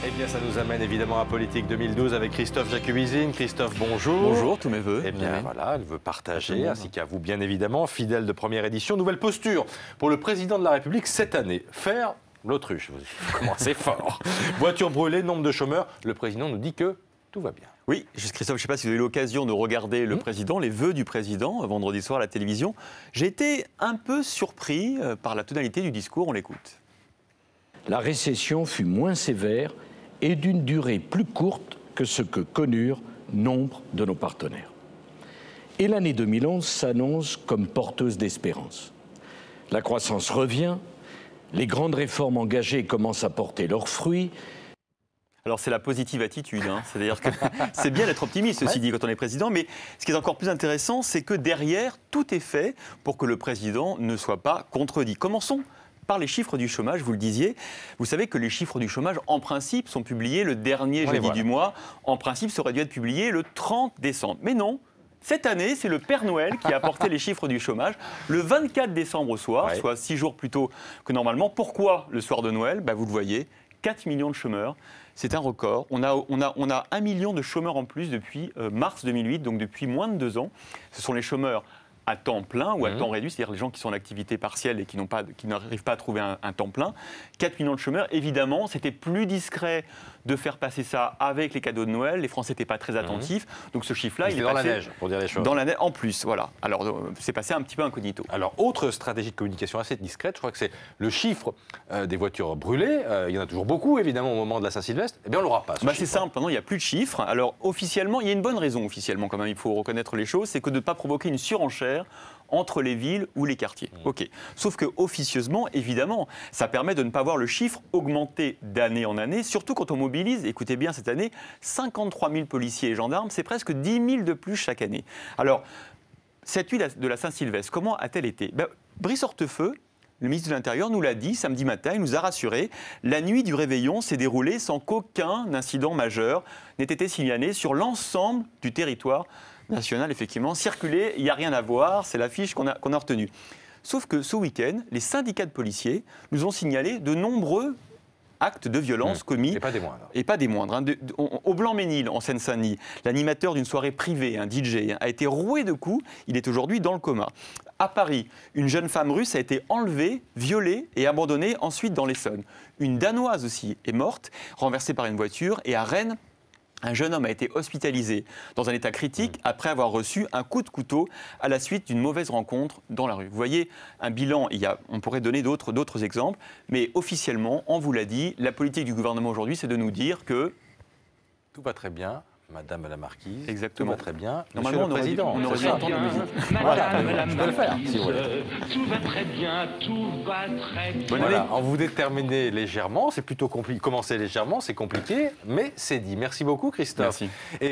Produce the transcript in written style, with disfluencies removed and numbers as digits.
Eh bien, ça nous amène évidemment à Politique 2012 avec Christophe Jacubizine. Christophe, bonjour. Bonjour, tous mes voeux. Eh bien, voilà, elle veut partager, ainsi qu'à vous, bien évidemment, fidèle de première édition. Nouvelle posture pour le président de la République cette année. Faire l'autruche. Vous commencez fort. Voiture brûlée, nombre de chômeurs. Le président nous dit que tout va bien. Oui, Christophe, je ne sais pas si vous avez eu l'occasion de regarder le président, les vœux du président, vendredi soir à la télévision. J'ai été un peu surpris par la tonalité du discours. On l'écoute. La récession fut moins sévère et d'une durée plus courte que ce que connurent nombre de nos partenaires. Et l'année 2011 s'annonce comme porteuse d'espérance. La croissance revient, les grandes réformes engagées commencent à porter leurs fruits. Alors c'est la positive attitude, hein. C'est-à-dire que c'est bien d'être optimiste, ceci dit, quand on est président, mais ce qui est encore plus intéressant, c'est que derrière, tout est fait pour que le président ne soit pas contredit. Commençons par les chiffres du chômage, vous le disiez. Vous savez que les chiffres du chômage, en principe, sont publiés le dernier jeudi du mois. En principe, ça aurait dû être publié le 30 décembre. Mais non, cette année, c'est le Père Noël qui a apporté les chiffres du chômage le 24 décembre au soir, soit 6 jours plus tôt que normalement. Pourquoi le soir de Noël ? Vous le voyez, 4 millions de chômeurs. C'est un record. On a 1 million de chômeurs en plus depuis mars 2008, donc depuis moins de 2 ans. Ce sont les chômeurs à temps plein ou à temps réduit, c'est-à-dire les gens qui sont en activité partielle et qui n'arrivent pas à trouver un temps plein. 4 millions de chômeurs, évidemment, c'était plus discret de faire passer ça avec les cadeaux de Noël. Les Français n'étaient pas très attentifs. Donc ce chiffre-là, il est dans passé la neige, pour dire les choses. Dans la neige, en plus, voilà. Alors, c'est passé un petit peu incognito. Alors, autre stratégie de communication assez discrète, je crois que c'est le chiffre des voitures brûlées. Il y en a toujours beaucoup, évidemment, au moment de la Saint-Sylvestre. Eh bien, on ne l'aura pas. C'est simple, maintenant, il n'y a plus de chiffres. Alors, officiellement, il y a une bonne raison, officiellement, quand même, il faut reconnaître les choses, c'est que de ne pas provoquer une surenchère entre les villes ou les quartiers. OK. Sauf que officieusement, évidemment, ça permet de ne pas voir le chiffre augmenter d'année en année, surtout quand on mobilise, écoutez bien cette année, 53 000 policiers et gendarmes, c'est presque 10 000 de plus chaque année. Alors, cette nuit de la Saint-Sylvestre, comment a-t-elle été ? Brice Hortefeux, le ministre de l'Intérieur, nous l'a dit samedi matin, il nous a rassuré. La nuit du réveillon s'est déroulée sans qu'aucun incident majeur n'ait été signalé sur l'ensemble du territoire national, effectivement. Circuler, il n'y a rien à voir, c'est l'affiche qu'on a retenue. Sauf que ce week-end, les syndicats de policiers nous ont signalé de nombreux actes de violence commis. Et pas des moindres. Et pas des moindres. Au Blanc-Ménil, en Seine-Saint-Denis, l'animateur d'une soirée privée, un DJ, a été roué de coups. Il est aujourd'hui dans le coma. À Paris, une jeune femme russe a été enlevée, violée et abandonnée ensuite dans l'Essonne. Une Danoise aussi est morte, renversée par une voiture. Et à Rennes, un jeune homme a été hospitalisé dans un état critique après avoir reçu un coup de couteau à la suite d'une mauvaise rencontre dans la rue. Vous voyez, un bilan, on pourrait donner d'autres exemples, mais officiellement, on vous l'a dit, la politique du gouvernement aujourd'hui, c'est de nous dire que tout va très bien. Madame la Marquise, exactement. Tout va très bien. Normalement, Monsieur le Président, on aurait dû entendre la musique. Voilà, je peux le faire, si vous voulez. Tout va très bien, tout va très bien. Voilà, on vous déterminez légèrement, c'est plutôt compliqué. Commencer légèrement, c'est compliqué, mais c'est dit. Merci beaucoup, Christophe. Merci.